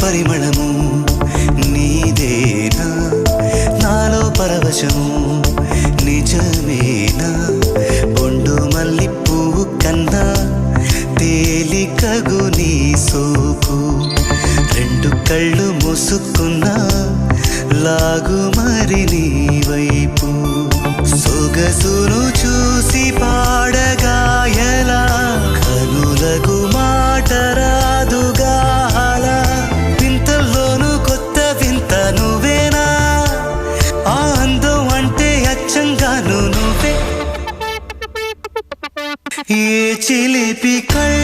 పరిమళము నీదేనా నాలో పరవశము నిజమేనా బొండు మల్లి పువ్వు కన్నా తేలికగు నీ సోకు రెండు కళ్ళు మూసుకున్నా లాగు మరి నీ వైపు సొగసును చూసి పాడగా ఎలా కనులకు మాట రాదుగా అలా వింతల్లోనూ కొత్త వింత నువ్వేనా ఆ అందం అంటే అచ్చంగాను నువ్వే ఏ చిలిపి కళ్ళ